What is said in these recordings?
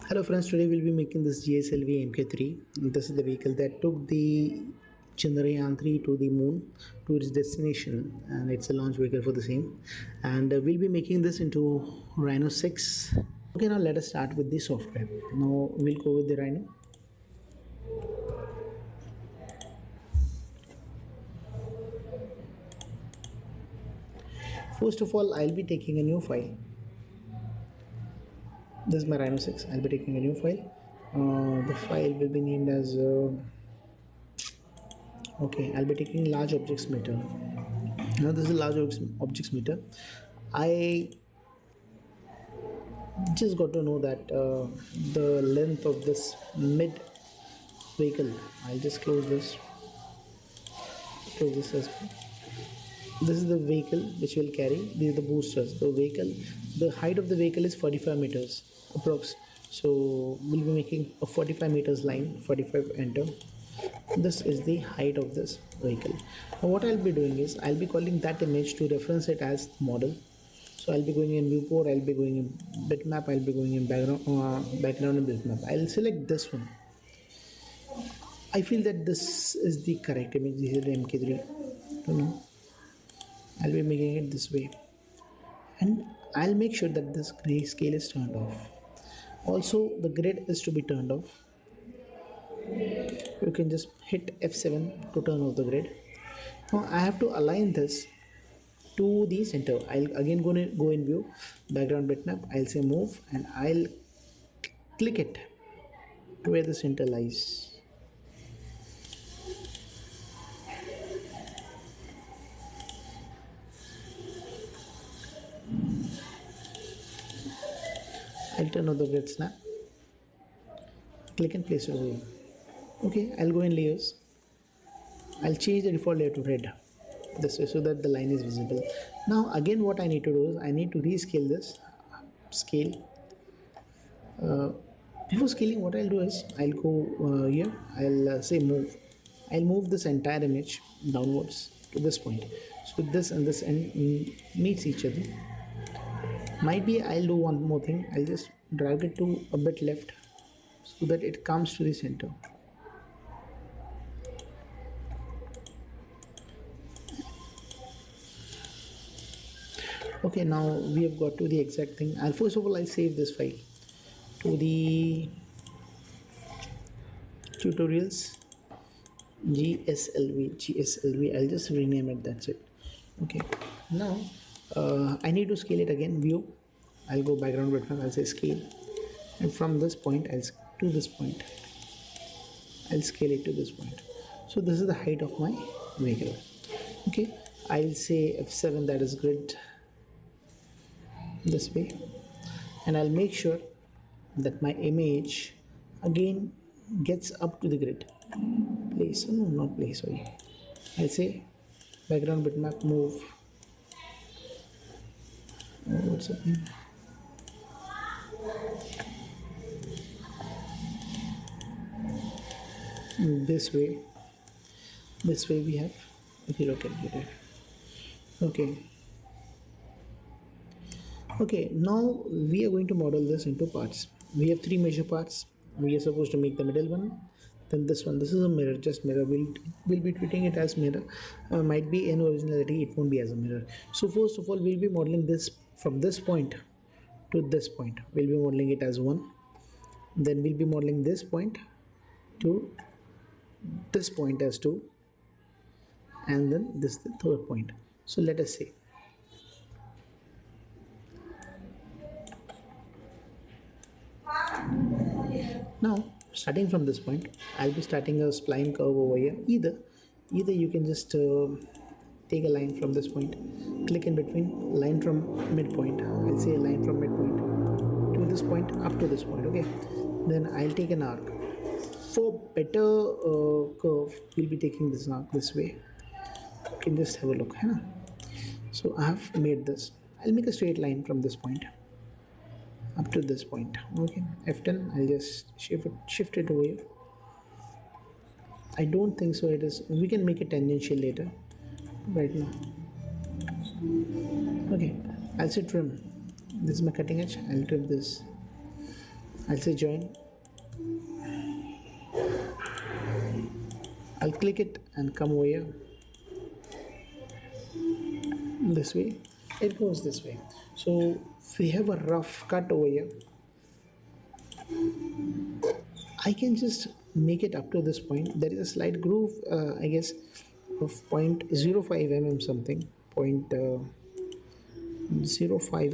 Hello friends, today we'll be making this GSLV MK3. This is the vehicle that took the Chandrayaan 3 to the moon to its destination, and it's a launch vehicle for the same. And we'll be making this into Rhino 6. Okay, now let us start with the software. Now we'll go with the Rhino. First of all, I'll be taking a new file. This is my Rhino 6. I'll be taking a new file. The file will be named as okay, I'll be taking large objects meter. Now this is a large objects meter. I just got to know that the length of this mid vehicle, I'll just close this as this is the vehicle which will carry. These are the boosters. The height of the vehicle is 45 meters approx. So we'll be making a 45 meters line, 45 enter. This is the height of this vehicle. Now what I'll be doing is I'll be calling that image to reference it as model. So I'll be going in viewport, I'll be going in bitmap, I'll be going in background and bitmap. I'll select this one. I feel that this is the correct image. This is the MK3. I don't know. I'll be making it this way, and I'll make sure that this grayscale is turned off. Also, the grid is to be turned off. You can just hit F7 to turn off the grid. Now I have to align this to the center. I'll again go in view, background bitmap. I'll say move, and I'll click it to where the center lies. I'll turn on the grid snap, click and place it over here. Okay, I'll go in layers. I'll change the default layer to red this way so that the line is visible. Now again what I need to do is I need to rescale this scale. Before scaling, what I'll do is I'll go here, I'll say move. I'll move this entire image downwards to this point. So this and this end meets each other. Might be I'll do one more thing. I'll just drag it to a bit left so that it comes to the center. Okay, now we have got to the exact thing. I'll first of all I'll save this file to the tutorials GSLV. I'll just rename it. That's it. Okay, now I need to scale it again. View, I'll go background bitmap, I'll say scale, and from this point I'll to this point I'll scale it to this point. So this is the height of my vehicle. Okay, I'll say F7, that is grid this way, and I'll make sure that my image again gets up to the grid. Place, no, not place, sorry. I'll say background bitmap move. What's happening? This way we have zero calculated. Okay, now we are going to model this into parts. We have three major parts. We are supposed to make the middle one, then this one. This is a mirror, just mirror. We'll be treating it as mirror. Might be in originality, it won't be as a mirror. So first of all, we'll be modeling this from this point to this point. We'll be modeling it as 1. Then we'll be modeling this point to this point as 2, and then this is the third point. So let us see. Now starting from this point, I'll be starting a spline curve over here. Either you can just take a line from this point, click in between, line from midpoint. I'll say a line from midpoint to this point up to this point. Okay, then I'll take an arc. For better curve, we'll be taking this arc this way. You can just have a look. So I have made this. I'll make a straight line from this point up to this point. Okay, F10, I'll just shift it over here. I don't think so it is. We can make it tangential later. Right now, okay, I'll say trim. This is my cutting edge. I'll trim this. I'll say join. I'll click it and come over here. This way. It goes this way. So we have a rough cut over here. I can just make it up to this point. There is a slight groove, I guess, of 0.05 mm something. 0.05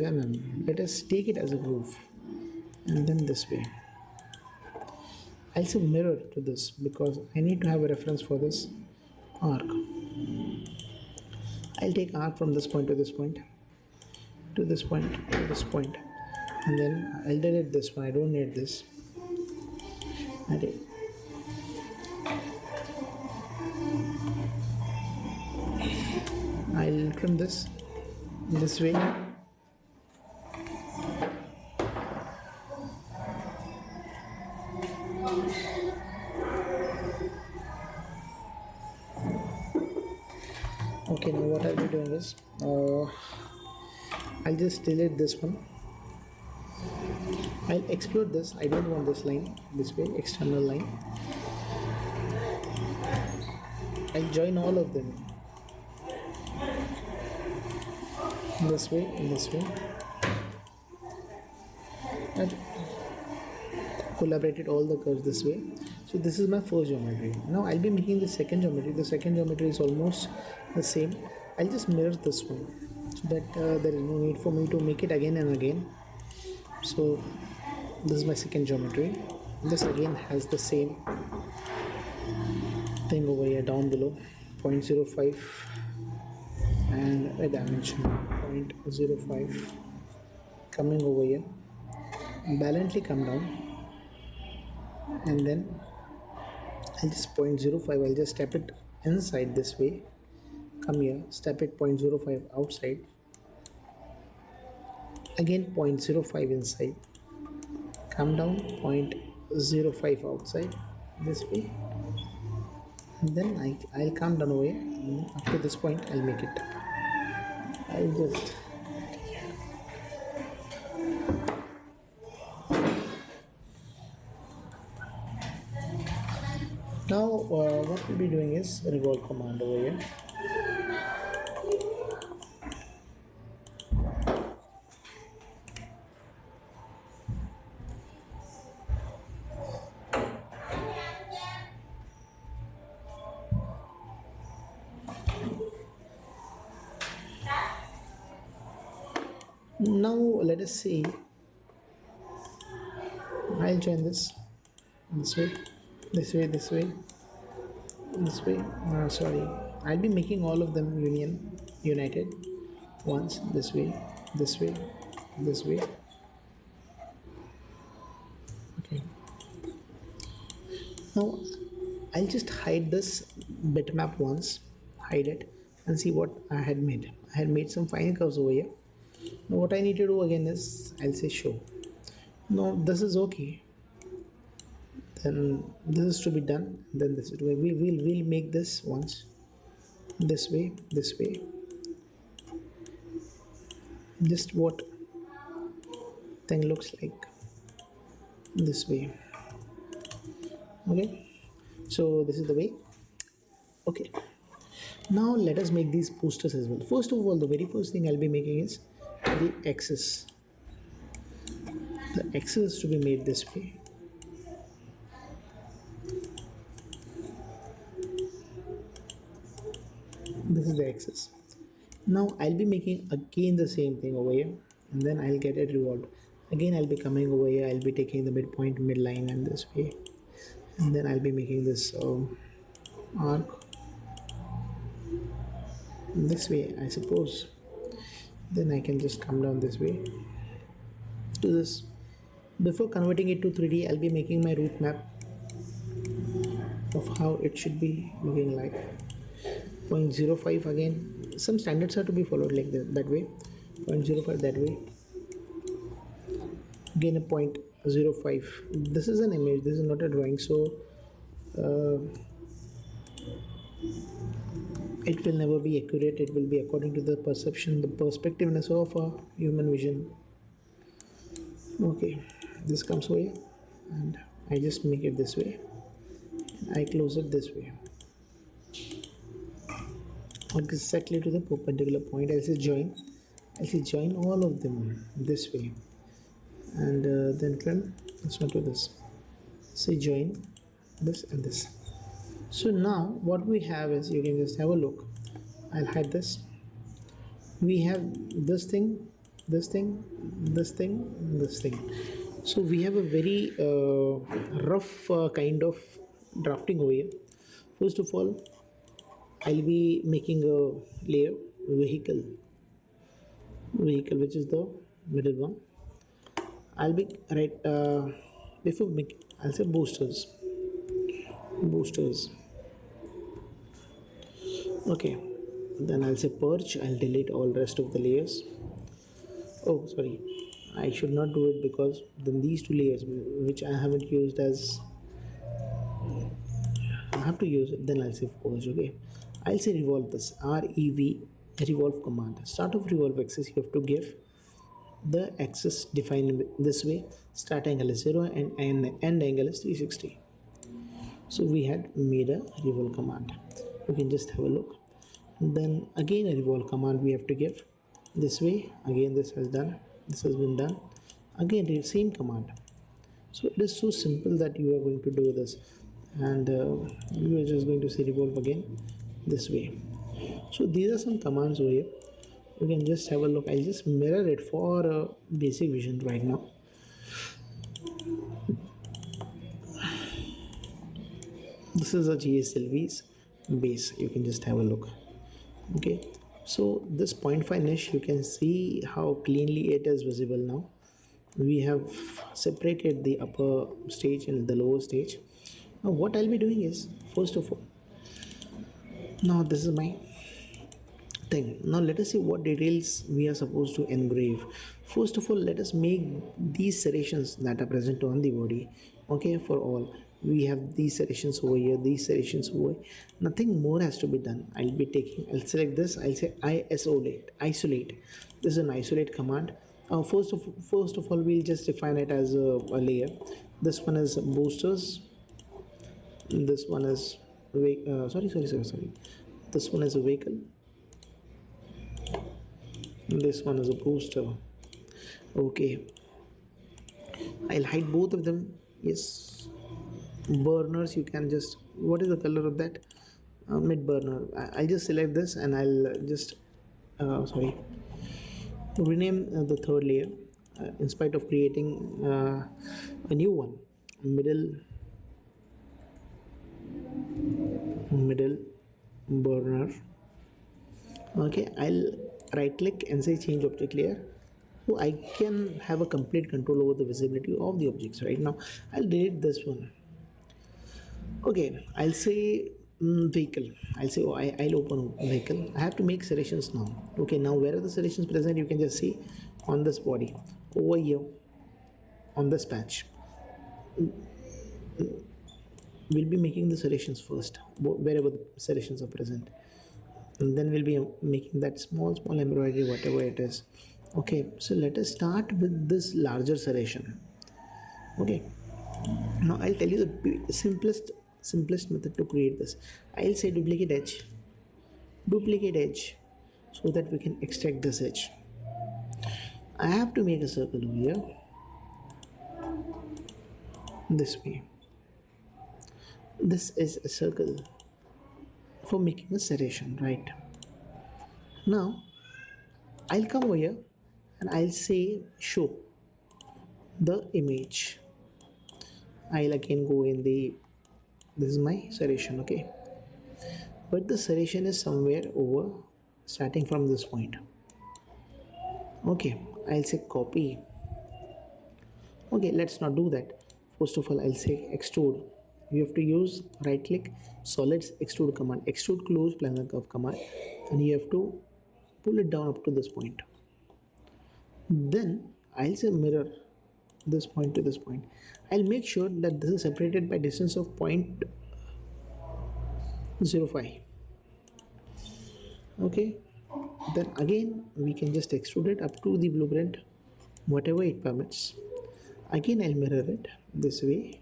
mm. Let us take it as a groove. And then this way. I'll say mirror to this because I need to have a reference for this arc. I'll take arc from this point to this point, to this point, to this point, and then I'll delete this one. I don't need this. I'll trim this way. Okay, now what I'll be doing is I'll just delete this one. I'll explode this. I don't want this line this way, external line. I'll join all of them this way and this way. I've collaborated all the curves this way. So this is my first geometry. Now I'll be making the second geometry. The second geometry is almost the same. I'll just mirror this one so that there is no need for me to make it again and again. So this is my second geometry. This again has the same thing over here down below, 0.05 and a dimension 0.05 coming over here, valiantly come down, and then I'll just 0.05, I'll just step it inside this way, come here, step it 0.05 outside, again 0.05 inside, come down 0.05 outside this way, and then I'll come down over here, and up to this point I'll make it. I'll just now what we'll be doing is revolve command over here. Now let us see. I'll join this way, this way, this way, this way. Sorry, I'll be making all of them united once, this way, this way, this way. Okay. Now I'll just hide this bitmap once, hide it, and see what I had made. I had made some fine curves over here. Now what I need to do again is I'll say show. No, this is okay. Then this is to be done. Then this is we'll make this once. This way, this way. Just what thing looks like. This way. Okay. So this is the way. Okay. Now let us make these boosters as well. First of all, the very first thing I'll be making is the axis. The axis is to be made this way. This is the axis. Now I'll be making again the same thing over here, and then I'll get it revolved. Again I'll be coming over here, I'll be taking the midpoint, midline, and this way, and then I'll be making this arc this way, I suppose. Then I can just come down this way to this. Before converting it to 3D, I'll be making my route map of how it should be looking like. 0.05 again. Some standards are to be followed like that way. 0.05 that way. Again a 0.05. This is an image. This is not a drawing. So it will never be accurate. It will be according to the perception, the perspectiveness of a human vision. Okay, this comes over here, and I just make it this way, and I close it this way exactly to the perpendicular point. I'll say join all of them this way, and then trim this one to this. Say join this and this. So now what we have is, you can just have a look. I'll hide this. We have this thing, this thing, this thing, this thing. So we have a very rough kind of drafting over here. First of all, I'll be making a layer vehicle, which is the middle one. I'll be before making, I'll say boosters. Okay, then I'll say purge. I'll delete all rest of the layers. Oh, sorry, I should not do it, because then these two layers which I haven't used, as I have to use it, then I'll say purge. Okay, I'll say revolve this, revolve command. Start of revolve axis, you have to give the axis defined this way. Start angle is 0 and end angle is 360. So we had made a revolve command. You can just have a look. And then again a revolve command we have to give this way. Again this has been done. Again the same command. So it is so simple that you are going to do this, and you are just going to say revolve again this way. So these are some commands over here. You can just have a look. I'll just mirror it for basic vision right now. This is a GSLV's base. You can just have a look. Okay, so this 0.5 niche, you can see how cleanly it is visible now. We have separated the upper stage and the lower stage. Now what I'll be doing is, first of all, now this is my thing. Now let us see what details we are supposed to engrave. First of all, let us make these serrations that are present on the body. Okay, for all we have these serrations over here, these serrations over here. Nothing more has to be done. I'll select this. I'll say isolate. This is an isolate command. First of all, we'll just define it as a layer. This one is boosters. This one is sorry. This one is a vehicle. This one is a booster. Okay, I'll hide both of them. Yes, burners, you can just, what is the color of that? Mid burner. I'll just select this, and I'll just rename the third layer, in spite of creating a new one. Middle burner. Okay, I'll right click and say change object layer, so I can have a complete control over the visibility of the objects. Right now I'll delete this one. Okay, I'll say vehicle. I'll say I'll open vehicle. I have to make serrations now. Okay, now where are the serrations present? You can just see on this body over here, on this patch. We'll be making the serrations first wherever the serrations are present, and then we'll be making that small embroidery, whatever it is. Okay, so let us start with this larger serration. Okay, now I'll tell you the simplest method to create this. I'll say duplicate edge, so that we can extract this edge. I have to make a circle over here this way. This is a circle for making a serration. Right now I'll come over here and I'll say show the image. I'll again go in the, this is my serration. Okay, but the serration is somewhere over, starting from this point. Okay, I'll say copy. Okay, let's not do that. First of all, I'll say extrude. You have to use right click, solids, extrude command, extrude close planar curve command, and you have to pull it down up to this point. Then I'll say mirror this point to this point. I'll make sure that this is separated by distance of 0.05. Okay, then again we can just extrude it up to the blueprint, whatever it permits. Again I'll mirror it this way,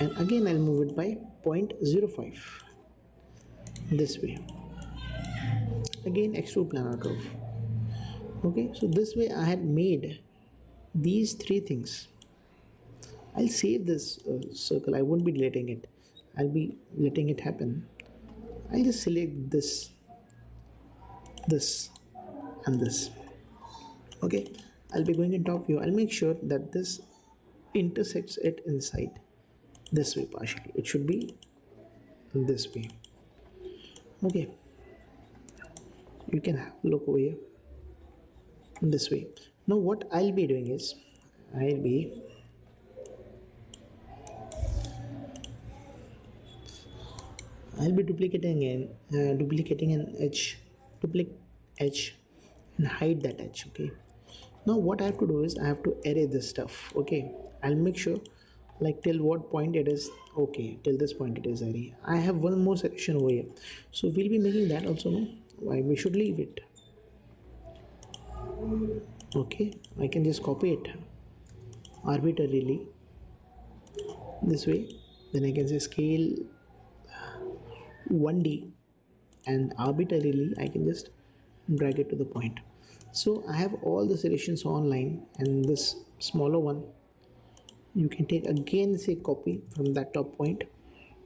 and again I'll move it by 0.05 this way. Again extrude planar curve. Okay, so this way I had made these three things. I'll save this circle. I won't be deleting it. I'll be letting it happen. I'll just select this, this, and this. Okay, I'll be going in top view. I'll make sure that this intersects it inside this way partially. It should be this way. Okay, you can have a look over here this way. Now what I'll be doing is I'll be duplicating an edge, duplicate edge, and hide that edge. Okay, now what I have to do is I have to array this stuff. Okay, I'll make sure like till what point it is. Okay, till this point it is array. I have one more section over here, so we'll be making that also. No, why we should leave it. Okay, I can just copy it arbitrarily this way. Then I can say scale 1D, and arbitrarily I can just drag it to the point. So I have all the selections online, and this smaller one you can take again, say copy from that top point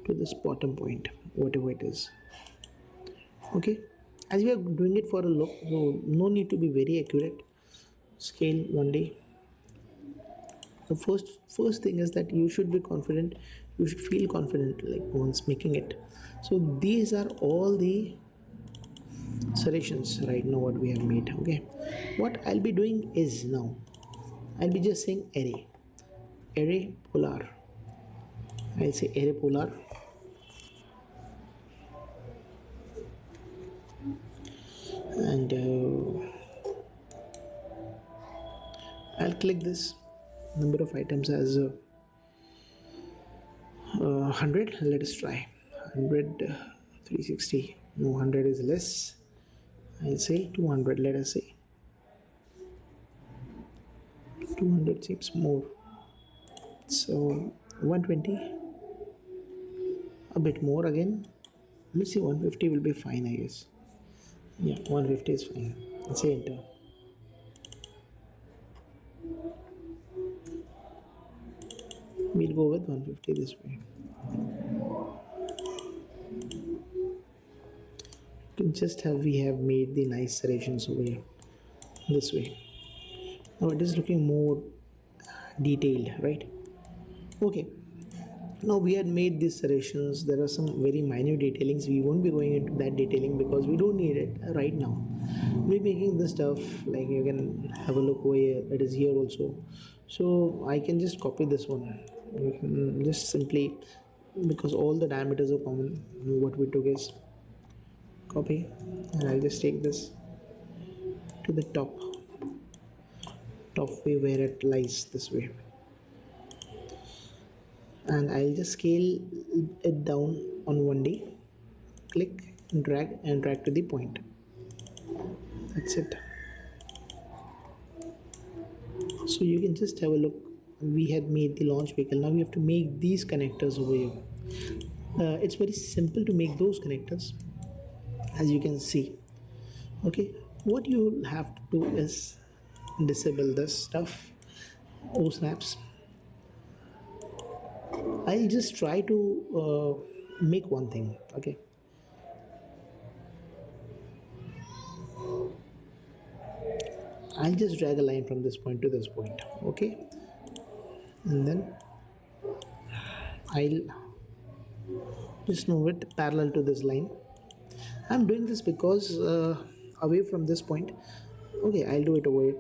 to this bottom point, whatever it is. Okay, as we are doing it for a look, so no need to be very accurate. Scale 1D. The first thing is that you should be confident, you should feel confident like once making it. So these are all the selections right now what we have made. Okay, what I'll be doing is now I'll be just saying array polar. I'll say array polar, and I'll click this number of items as 100. Let us try 100, 360. No, 100 is less. I'll say 200. Let us say 200 seems more. So 120, a bit more again. Let's see, 150 will be fine, I guess. Yeah, 150 is fine. Let's say enter. We'll go with 150 this way. We have made the nice serrations over here this way. Now it is looking more detailed, right? Okay, now we had made these serrations. There are some very minor detailings. We won't be going into that detailing because we don't need it right now. We're making this stuff, like you can have a look over here. It is here also. So I can just copy this one. You can just simply, because all the diameters are common, what we took is copy, and I'll just take this to the top way where it lies this way, and I'll just scale it down on 1D, click and drag to the point. That's it. So you can just have a look. We had made the launch vehicle. Now we have to make these connectors over here. It's very simple to make those connectors, as you can see. Okay, what you have to do is disable this stuff. Oh snaps. I'll just try to make one thing. Okay, I'll just drag a line from this point to this point. Okay, and then I'll just move it parallel to this line. I'm doing this because away from this point. Okay, I'll do it over here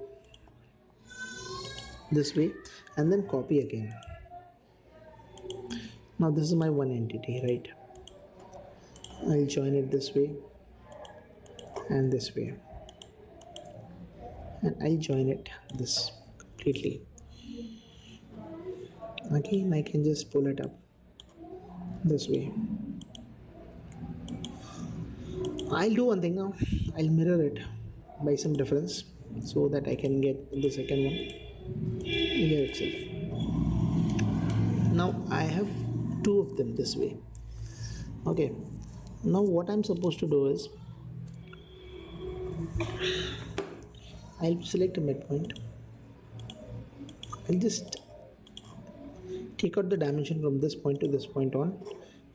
this way, and then copy again. Now this is my one entity, right? I'll join it this way and this way, and I'll join it this completely. Again, I can just pull it up this way. I'll do one thing now. I'll mirror it by some difference so that I can get the second one. here itself. Now I have two of them this way. Okay, now what I'm supposed to do is I'll select a midpoint. I'll just take out the dimension from this point to this point on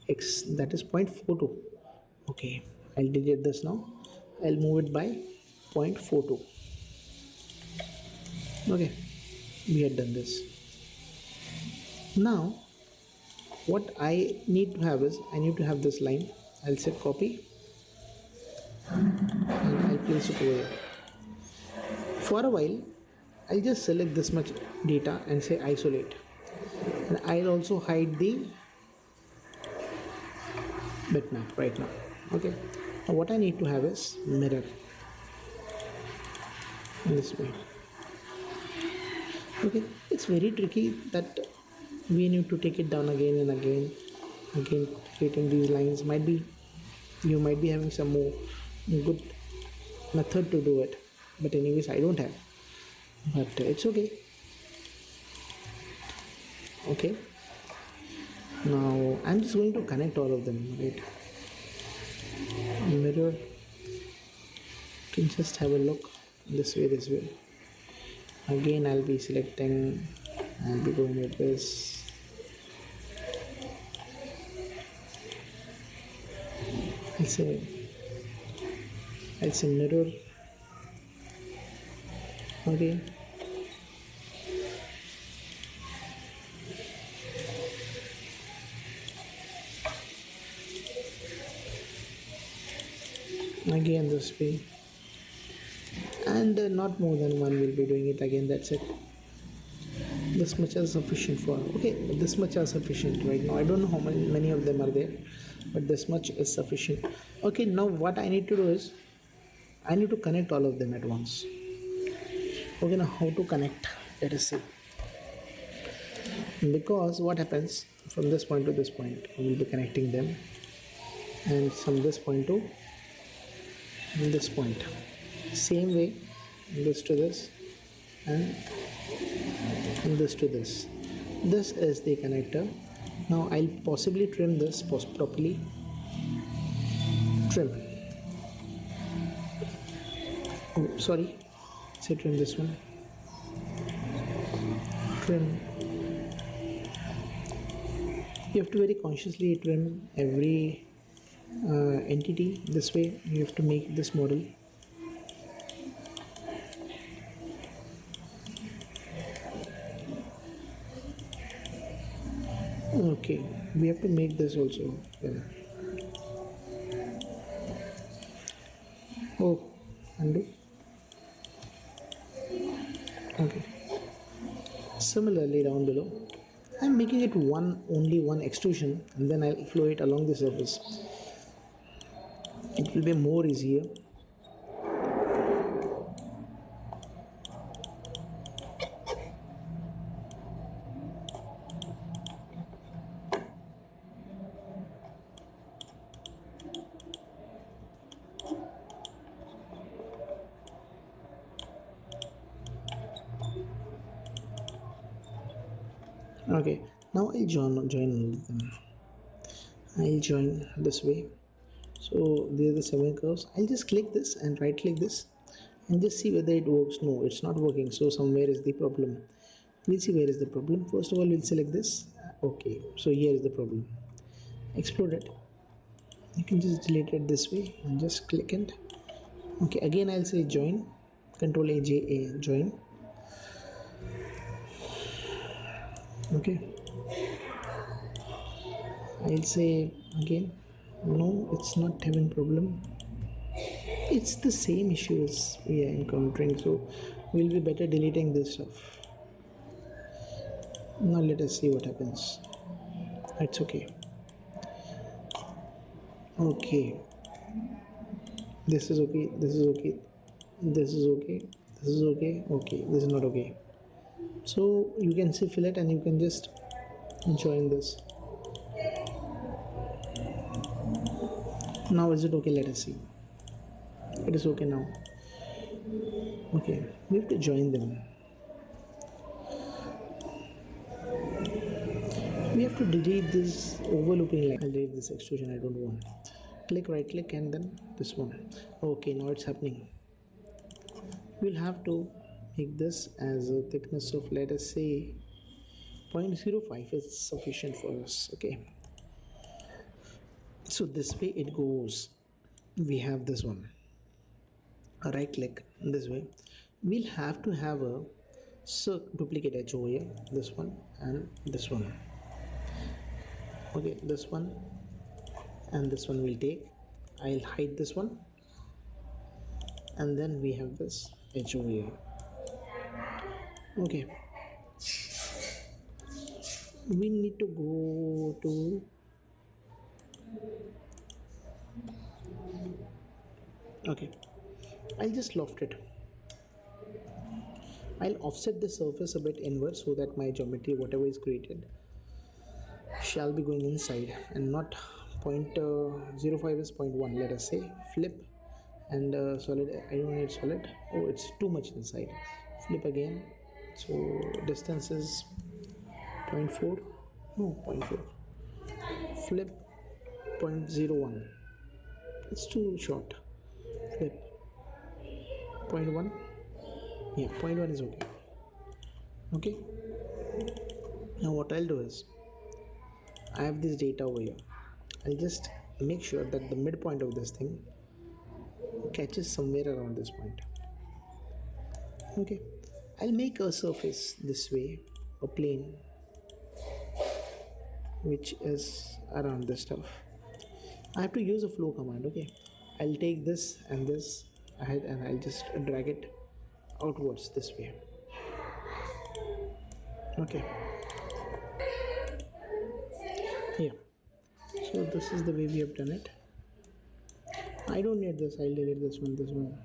x, that is 0.42. Okay, I'll delete this now. I'll move it by 0.42. Okay, we had done this. Now what I need to have is I need to have this line. I'll say copy and I'll place it over here. For a while I'll just select this much data and say isolate, and I'll also hide the bitmap right now. Okay, now what I need to have is mirror this way. Okay, it's very tricky that we need to take it down again and again creating these lines. Might be you might be having some more good method to do it, but anyways I don't have, but it's okay. Okay, now I'm just going to connect all of them, right? Mirror, you can just have a look this way. Again I'll be selecting, I'll be going with this. I'll say mirror. Okay, again this way, and not more than one will be doing it again. That's it. This much is sufficient for, okay, this much are sufficient right now. I don't know how many of them are there, but this much is sufficient. Okay, now what I need to do is I need to connect all of them at once. Okay, now how to connect, let us see. Because what happens, from this point to this point we will be connecting them, and from this point to this point, same way, this to this and this to this. This is the connector. Now I'll possibly trim this properly. Trim. Oh, sorry. Say trim this one. Trim. You have to very consciously trim every entity. This way you have to make this model. Okay, we have to make this also. Oh, undo. Okay. Similarly down below, I'm making it only one extrusion, and then I'll flow it along the surface. It will be more easier. Okay, now I'll join all of them. I'll join this way. So these are the 7 curves. I'll just click this and right click this and just see whether it works. No, it's not working, so somewhere is the problem. We'll see where is the problem. First of all, we'll select this. Okay, so here is the problem. Explode it. You can just delete it this way and just click it. Okay, again I'll say join, Control A, J, A, join. Okay, I'll say again, no, it's not having problem. It's the same issues we are encountering, so we'll be better deleting this stuff. Now let us see what happens. It's okay. Okay, this is okay, this is okay, this is okay, this is okay, okay, this is not okay. So you can see fillet and you can just join this. Now is it okay? Let us see. It is okay now. Okay, we have to join them. We have to delete this overlooping line. I'll delete this extrusion, I don't want. Click, right click, and then this one. Okay, now it's happening. We'll have to make this as a thickness of, let us say, 0.05 is sufficient for us. Okay, so this way it goes. We have this one, a right click this way. We'll have to have a duplicate edge over here, this one and this one. Okay, this one and this one we'll take. I'll hide this one, and then we have this edge over here. Okay, we need to go to okay, I'll just loft it. I'll offset the surface a bit inward so that my geometry, whatever is created, shall be going inside and not 0.05 is 0.1. Let us say flip and solid. I don't need solid. Oh, it's too much inside. Flip again. So distance is 0.4. No, 0.4. Flip 0.01. It's too short. Flip 0.1. Yeah, 0.1 is okay. Okay. Now what I'll do is, I have this data over here. I'll just make sure that the midpoint of this thing catches somewhere around this point. Okay, I'll make a surface this way, a plane which is around this stuff. I have to use a flow command. Okay, I'll take this and this ahead and I'll just drag it outwards this way. Okay, yeah, so this is the way we have done it. I don't need this. I'll delete this one.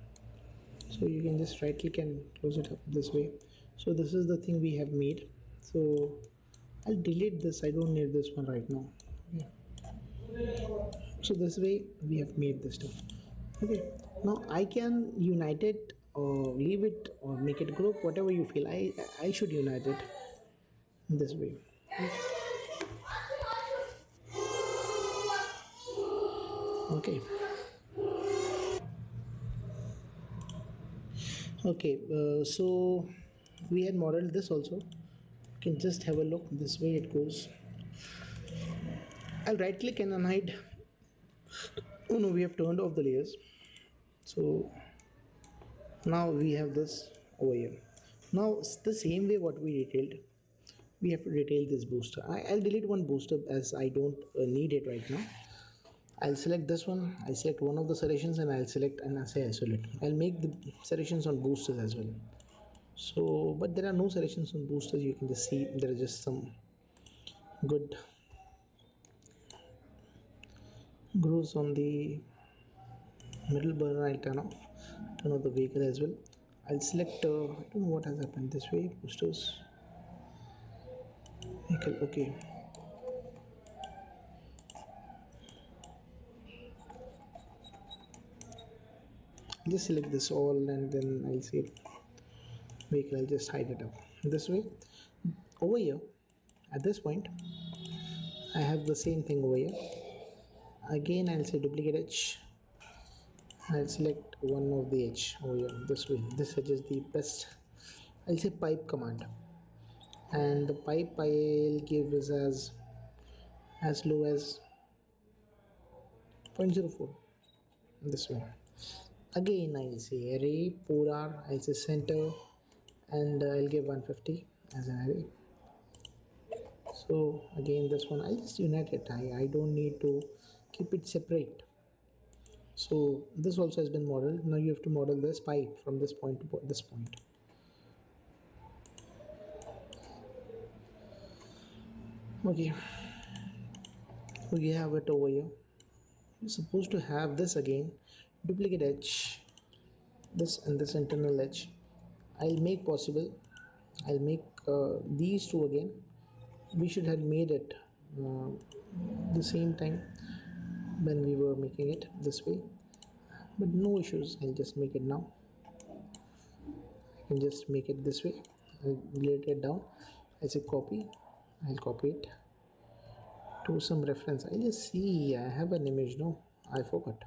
So you can just right click and close it up this way. So this is the thing we have made. So I'll delete this. I don't need this one right now. Okay, so this way we have made this stuff. Okay, now I can unite it or leave it or make it group, whatever you feel. I should unite it this way. Okay, okay, so we had modeled this also. You can just have a look. This way it goes. I'll right click and unhide. Oh no, we have turned off the layers. So now we have this over here. Now it's the same way what we detailed, we have to detail this booster. I'll delete one booster as I don't need it right now. I'll select this one. I select one of the selections and I'll select and I say isolate. I'll make the selections on boosters as well. So but there are no selections on boosters. You can just see there is just some good grooves on the middle burner. I'll turn off the vehicle as well. I'll select I don't know what has happened this way. Boosters vehicle. Okay, I'll just select this all and then I'll say vehicle. I'll just hide it up this way. Over here at this point I have the same thing over here. Again I'll say duplicate edge. I'll select one of the edge over here this way. This edge is the best. I'll say pipe command, and the pipe I'll give is as low as 0.04 this way. Again I'll say array polar. I'll say center and I'll give 150 as an array. So again this one I'll just unite it. I don't need to keep it separate. So this also has been modeled. Now you have to model this pipe from this point to this point. Okay, so you have it over here. You're supposed to have this again, duplicate edge, this and this internal edge. I'll make possible. I'll make these two again. We should have made it the same time when we were making it this way, but no issues. I'll just make it now. I can just make it this way. I'll delete it down. I'll say copy. I'll copy it to some reference. I'll just see. I have an image. No, I forgot.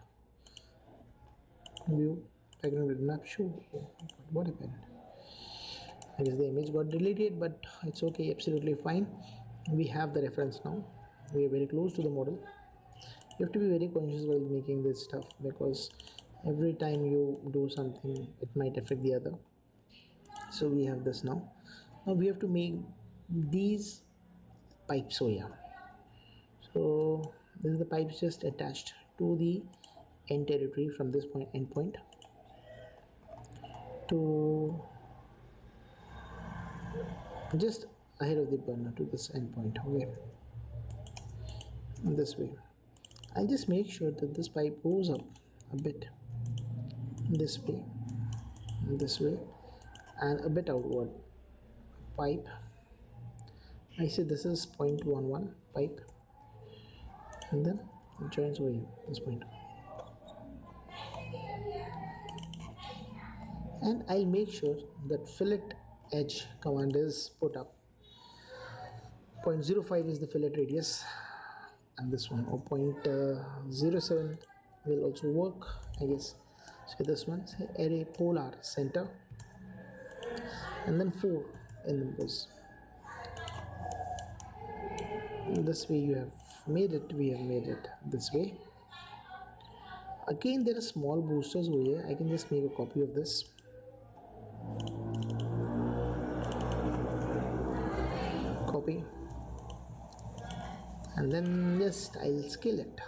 View background with map. Show. What happened? I guess the image got deleted, but it's okay. Absolutely fine. We have the reference now. We are very close to the model. You have to be very conscious while making this stuff, because every time you do something, it might affect the other. So we have this now. Now we have to make these pipes. So yeah, so this is the pipes just attached to the end territory from this point endpoint to just ahead of the burner to this endpoint. Okay, this way. I'll just make sure that this pipe goes up a bit this way, and a bit outward. Pipe, I say this is 0.11 pipe, and then it joins over here, this point. And I'll make sure that fillet edge command is put up. 0.05 is the fillet radius, and this one, or 0.07 will also work, I guess. So this one, say array polar center, and then 4 in numbers. This way you have made it. We have made it this way. Again, there are small boosters over here. I can just make a copy of this. Copy, and then just I'll scale it.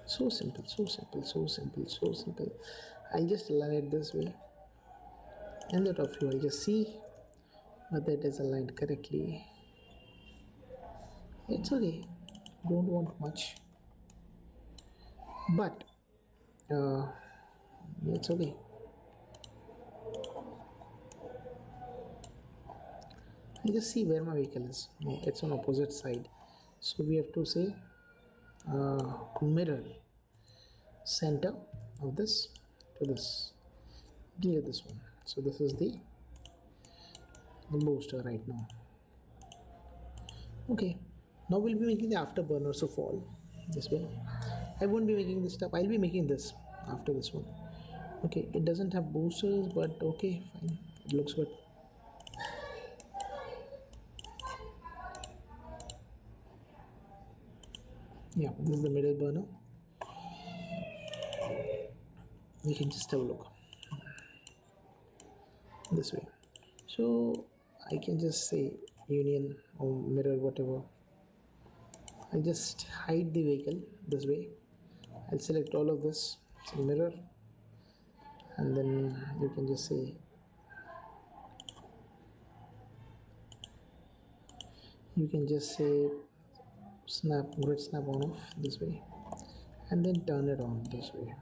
So simple, so simple, so simple, so simple. I'll just align it this way, and the top view I'll just see whether it is aligned correctly. It's okay, don't want much, but it's okay. I just see where my vehicle is. No, it's on opposite side, so we have to say mirror center of this to this, delete this one. So this is the booster right now. Okay, now we'll be making the afterburners of all this way. I won't be making this stuff. I'll be making this after this one. Okay, it doesn't have boosters, but okay, fine, it looks good. Yeah, this is the middle burner. We can just have a look this way. So I can just say union or mirror, whatever. I'll just hide the vehicle this way. I'll select all of this, so mirror, and then you can just say snap, grid snap on off this way, and then turn it on this way.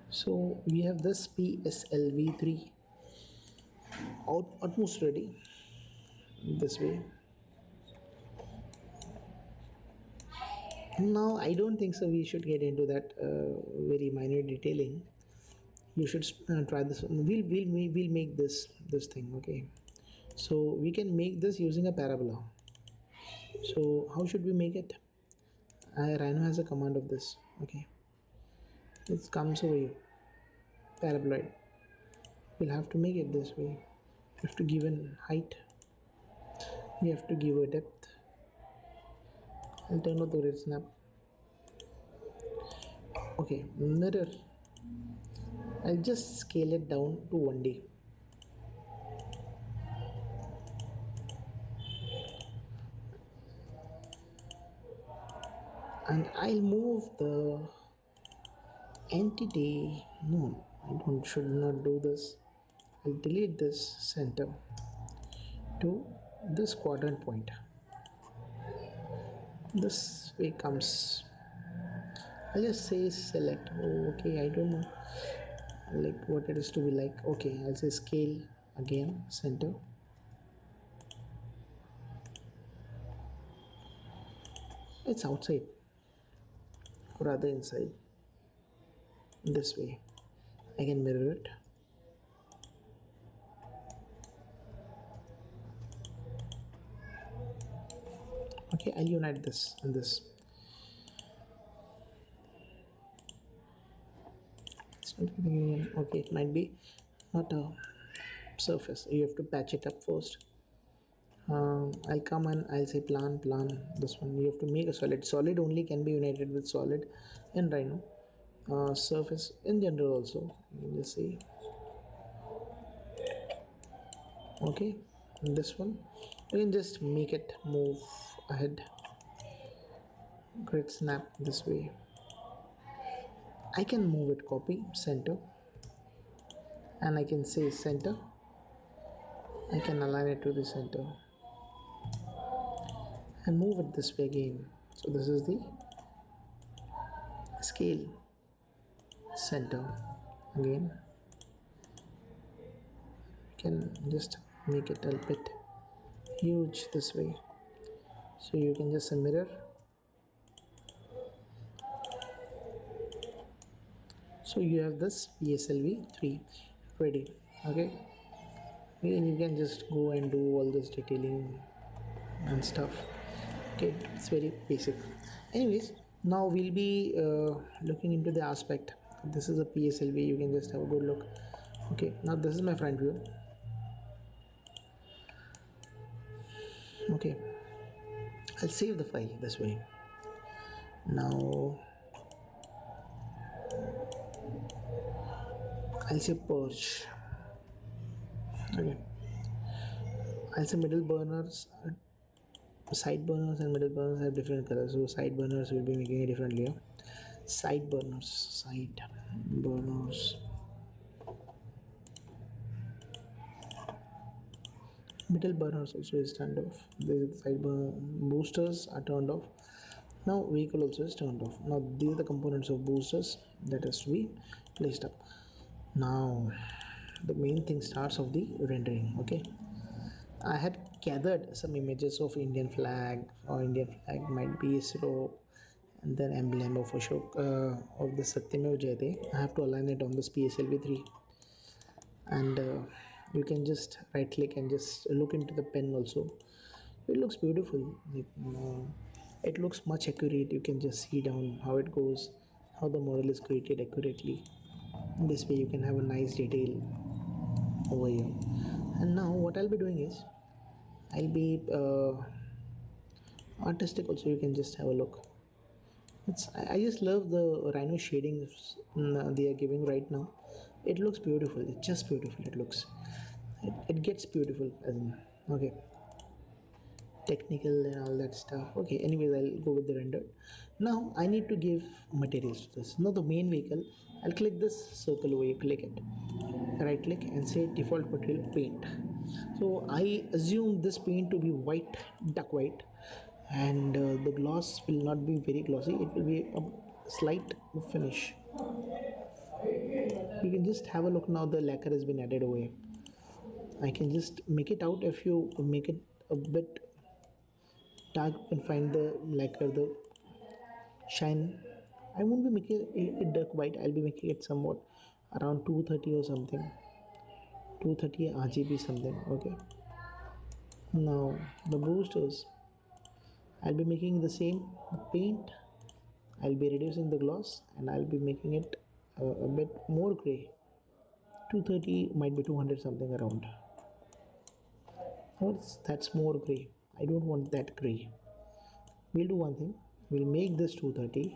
So we have this PSLV3 almost ready this way. Now I don't think so we should get into that very minor detailing. You should try this one. We'll make this thing. Okay, so we can make this using a parabola. So how should we make it? Rhino has a command of this. Okay, it comes over here, paraboloid. We'll have to make it this way. You have to give a height, you have to give a depth. I'll turn on the grid snap. Okay, mirror, I'll just scale it down to 1D. And I'll move the entity. No, I should not do this. I'll delete this center to this quadrant point. This way comes. I'll just say select. Oh, okay, I don't know like what it is to be like. Okay, I'll say scale again, center. It's outside, or rather inside. This way I can mirror it. Okay, I'll unite this and this. It's not getting union. Okay, it might be not a surface. You have to patch it up first. I'll come and I'll say plan this one. You have to make a solid only can be united with solid in Rhino. Surface in general also, you can just see. Okay, and this one you can just make it move ahead. Great snap this way. I can move it copy center, and I can say center. I can align it to the center and move it this way again. So this is the scale center. Again, you can just make it a bit huge this way. So you can just mirror. So you have this GSLV 3 ready. Okay, and you can just go and do all this detailing and stuff. Okay, it's very basic. Anyways, now we'll be looking into the aspect. This is a PSLV. You can just have a good look. Okay, now this is my front view. Okay, I'll save the file this way. Now I'll say purge. Okay, I'll say middle burners, side burners and middle burners have different colors. So side burners will be making a different layer. Side burners. Middle burners also is turned off. The side boosters are turned off. Now vehicle also is turned off. Now these are the components of boosters that has to be placed up. Now the main thing starts of the rendering. Okay, I had gathered some images of Indian flag, or Indian flag might be ISRO, and then emblem of Ashok, of the Satyamev Jayate. I have to align it on this PSLV 3, and you can just right click and just look into the pen also. It looks beautiful. It looks much accurate. You can just see down how it goes, how the model is created accurately. This way you can have a nice detail over here. And now what I'll be doing is I'll be artistic also. You can just have a look. I just love the rhino shadings they are giving right now. It looks beautiful. It's just beautiful. It looks. It gets beautiful as in, okay, technical and all that stuff. Okay, anyways, I'll go with the rendered. Now I need to give materials to this. Now the main vehicle, I'll click this circle over here, click it, right click and say default material paint. So I assume this paint to be white, duck white, and the gloss will not be very glossy. It will be a slight finish. You can just have a look. Now the lacquer has been added away. I can just make it out. If you make it a bit dark, you can find the lacquer, the shine. I won't be making it dark white. I'll be making it somewhat around 230 or something, 230 RGB something. Okay, now the boosters, I'll be making the same paint. I'll be reducing the gloss and I'll be making it a bit more gray. 230 might be 200 something around. That's more gray. I don't want that gray. We'll do one thing. We'll make this 230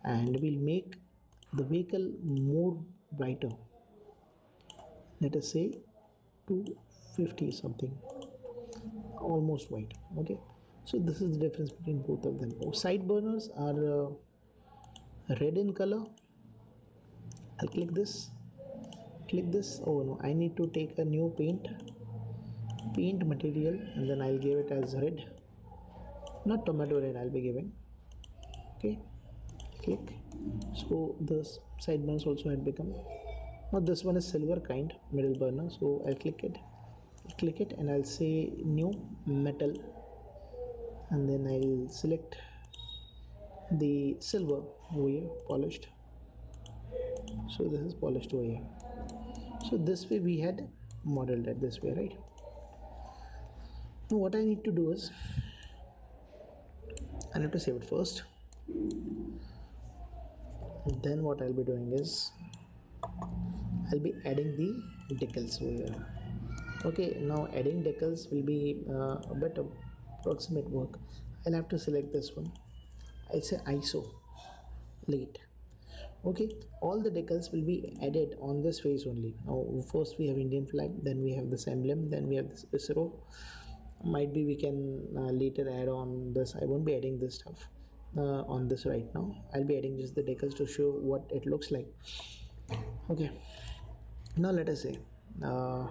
and we'll make the vehicle more brighter. Let us say 250 something, almost white. Okay, so this is the difference between both of them. Side burners are red in color. I'll click this. Oh no, I need to take a new paint material, and then I'll give it as red, not tomato red. I'll be giving. Okay, click. So the side burners also had become. Now this one is silver kind middle burner, so I'll click it and I'll say new metal, and then I'll select the silver over here, polished. So this is polished over here. So this way we had modeled it this way, right? Now what I need to do is I need to save it first. Then what I'll be doing is I'll be adding the decals over here. Okay, now adding decals will be a bit of approximate work. I'll have to select this one. I'll say ISO late. Okay, all the decals will be added on this face only. Now first we have Indian flag, then we have this emblem, then we have this ISRO. Might be we can later add on this. I won't be adding this stuff on this right now. I'll be adding just the decals to show what it looks like. Okay, now let us say how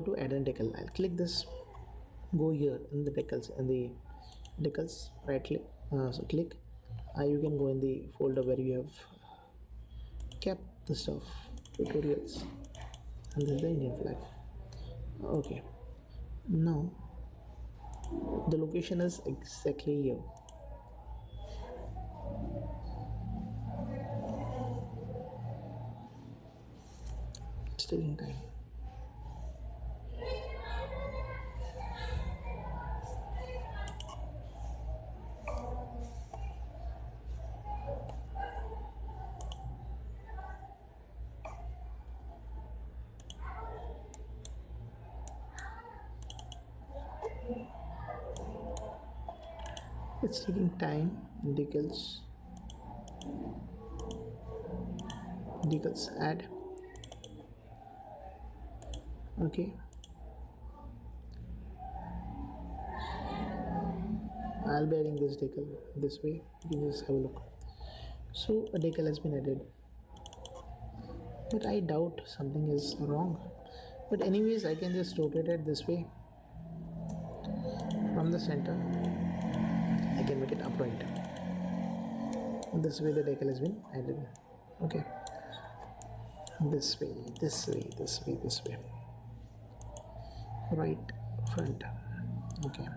to add a decal. I'll click this, go here in the decals, right click, so click, you can go in the folder where you have kept the stuff, tutorials, and then the Indian flag. Okay, now the location is exactly here. It's taking time. It's taking time. Decals add. Okay, I'll be adding this decal this way. You can just have a look. So a decal has been added, but I doubt something is wrong. But anyways, I can just rotate it this way from the center. I can make it upright. This way the decal has been added. Okay, this way, right front. Okay,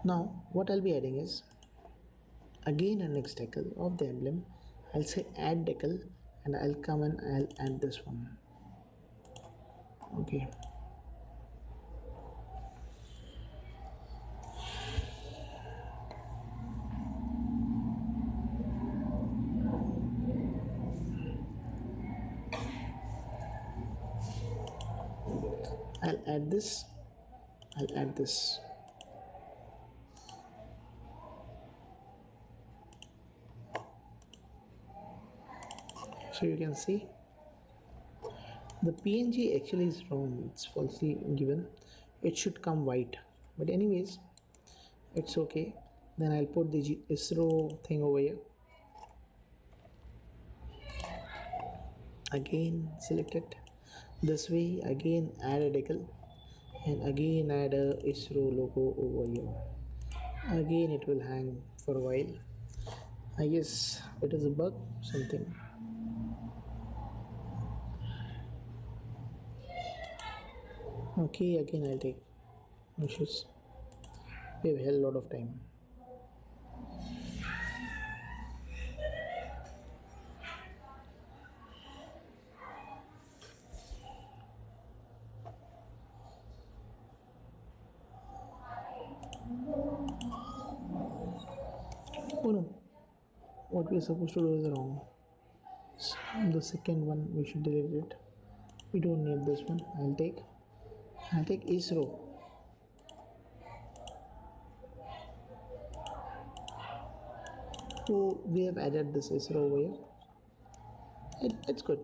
now what I'll be adding is again a next decal of the emblem. I'll say add decal, and I'll come and I'll add this one. Okay, I'll add this. So you can see the PNG actually is wrong. It's falsely given. It should come white, but anyways, it's okay. Then I'll put the ISRO thing over here. Again select it this way, again add a decal, and again add a ISRO logo over here. Again it will hang for a while. I guess it is a bug, something. Okay, again I'll take issues. We have a hell lot of time. Oh no, what we are supposed to do is wrong. So the second one we should delete it. We don't need this one. I'll take ISRO. So we have added this ISRO over here. It's good.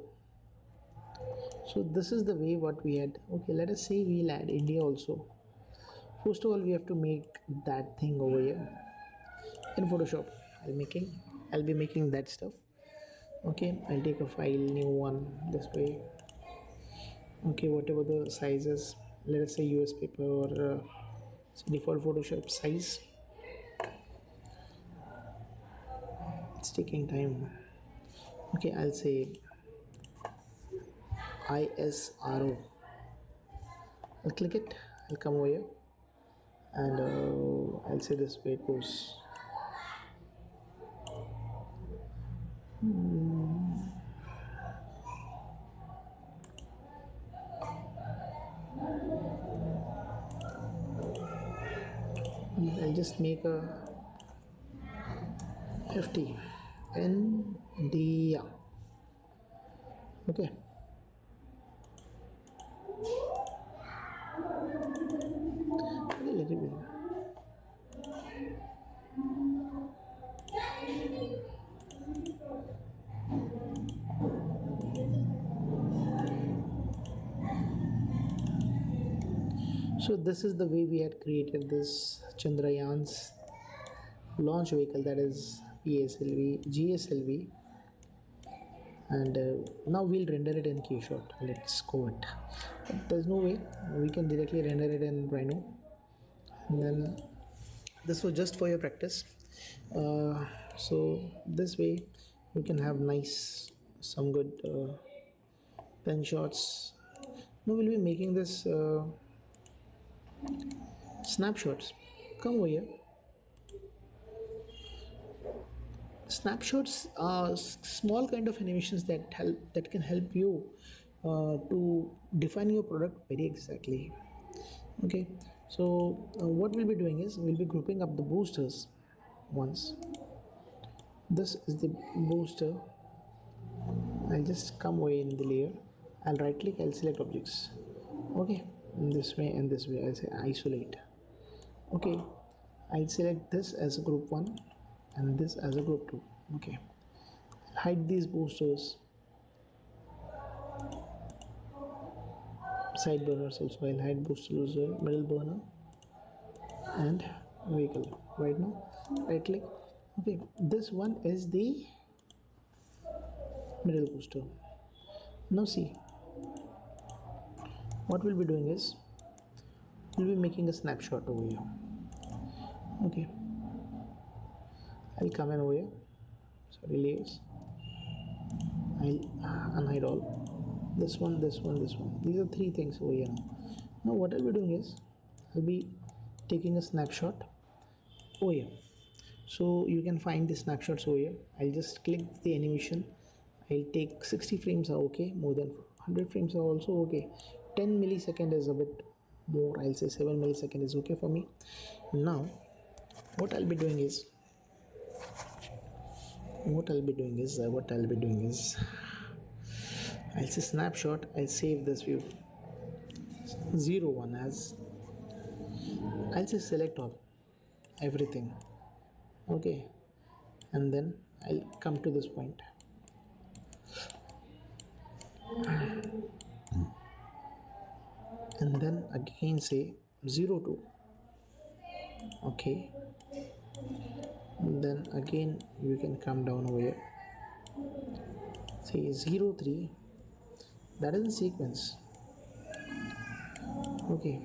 So this is the way what we had. Okay, let us say we'll add India also. First of all, we have to make that thing over here in Photoshop. I'll be making that stuff. Okay, I'll take a file, new one, this way. Okay, whatever the sizes, let us say US paper or default Photoshop size. It's taking time. Okay, I'll say ISRO. I'll click it. I'll come over here, and I'll say this way it goes. I'll just make a 50 India. Okay, let it be. So this is the way we had created this Chandrayaan's launch vehicle, that is PSLV GSLV, and now we'll render it in Keyshot. Let's go it. But there's no way we can directly render it in Rhino, and then this was just for your practice. So this way you can have nice some good pen shots. Now we'll be making this snapshots. Come over here. Snapshots are small kind of animations that can help you to define your product very exactly. Okay, so what we'll be doing is we'll be grouping up the boosters once. This is the booster. I'll just come away in the layer. I'll right click, I'll select objects. Okay, in this way and this way. I'll say isolate. Okay, I'll select this as a group 1 and this as a group 2. Okay, I'll hide these boosters. Side burners also, I'll hide boosters, middle burner and vehicle. Right now, right click. Okay, this one is the middle booster. Now see, what we'll be doing is we'll be making a snapshot over here. Okay, I'll come in over here, sorry, layers. I'll unhide all, this one, this one, this one. These are 3 things over here. Now what I'll be doing is I'll be taking a snapshot over here. So you can find the snapshots over here. I'll just click the animation. I'll take 60 frames are okay, more than 100 frames are also okay. 10 millisecond is a bit more, I'll say 7 millisecond is okay for me. Now what I'll be doing is I'll say snapshot, I'll save this view 01 as, I'll say select all, everything. Okay, and then I'll come to this point. And then again say 02. Okay, and then again you can come down over here, say 03. That is the sequence. Okay,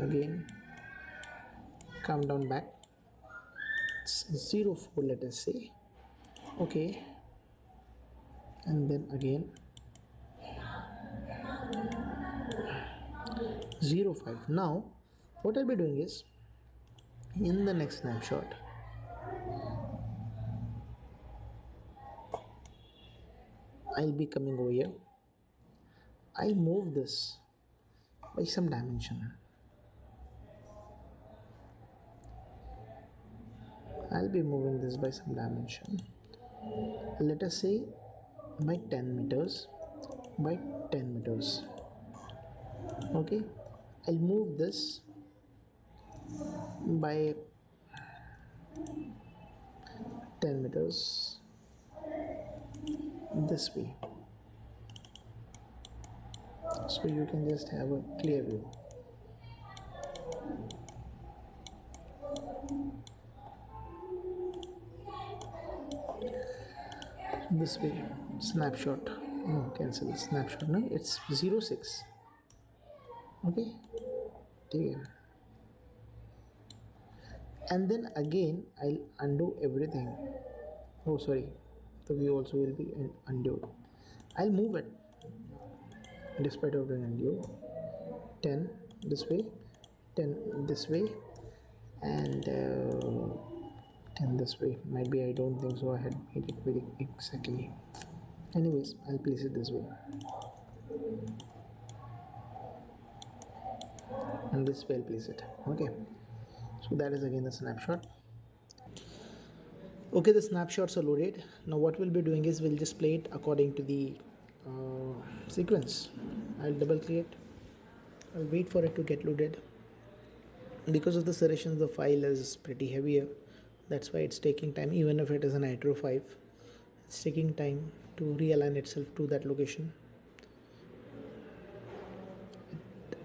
again come down back, it's 04, let us say. Okay, and then again 05. Now what I'll be doing is in the next snapshot I'll be coming over here. I'll move this by some dimension. I'll be moving this by some dimension. Let us say by 10 meters by 10 meters. Okay, I'll move this by 10 meters this way, so you can just have a clear view. This way, snapshot, no, cancel snapshot, no, it's 06. Okay, again, and then again I'll undo everything. Oh sorry, the view also will be undone. I'll move it despite of doing undo. 10 this way, 10 this way, and 10 this way. Might be, I don't think so I had made it very exactly. Anyways, I'll place it this way, and this way I'll place it. Okay, so that is again the snapshot. Okay, the snapshots are loaded. Now what we'll be doing is we'll just play it according to the sequence. I'll double click it. I'll wait for it to get loaded. Because of the serrations, the file is pretty heavier. That's why it's taking time. Even if it is an ISRO 5, it's taking time to realign itself to that location.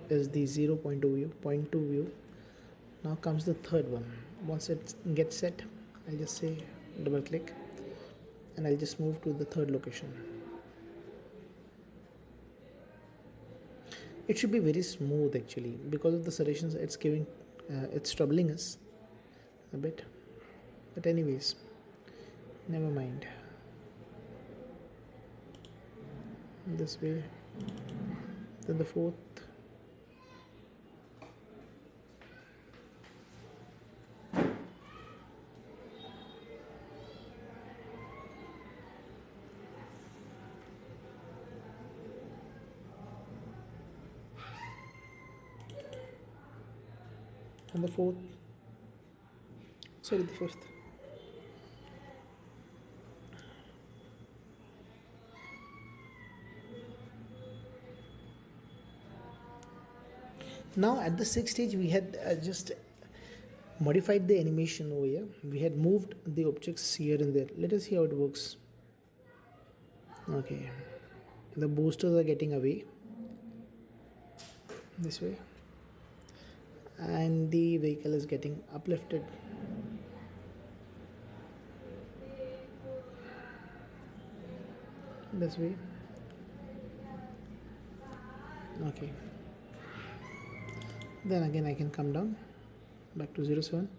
It is the 0.2 view, point 2 view. Now comes the third one. Once it gets set, I'll just say double click and I'll just move to the third location. It should be very smooth actually. Because of the serrations, it's troubling us a bit, but anyways, never mind. This way, then the fourth, and the fourth, sorry, the fifth. Now at the sixth stage, we had just modified the animation over here. We had moved the objects here and there. Let us see how it works. Okay, the boosters are getting away this way, and the vehicle is getting uplifted. This way. Okay, then again I can come down back to 07.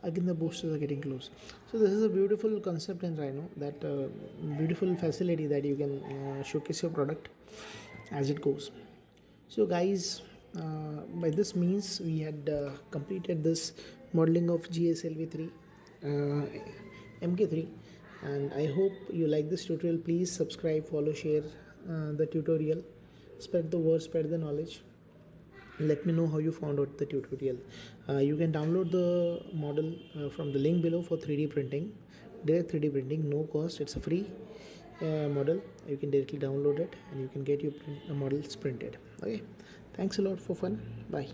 Again the boosters are getting close. So this is a beautiful concept in Rhino, that beautiful facility that you can showcase your product as it goes. So guys, by this means we had completed this modeling of GSLV 3 MK3, and I hope you like this tutorial. Please subscribe, follow, share the tutorial, spread the word, spread the knowledge. Let me know how you found out the tutorial. You can download the model from the link below for 3D printing, direct 3D printing, no cost. It's a free model. You can directly download it and you can get your models printed. Okay, thanks a lot for fun. Bye.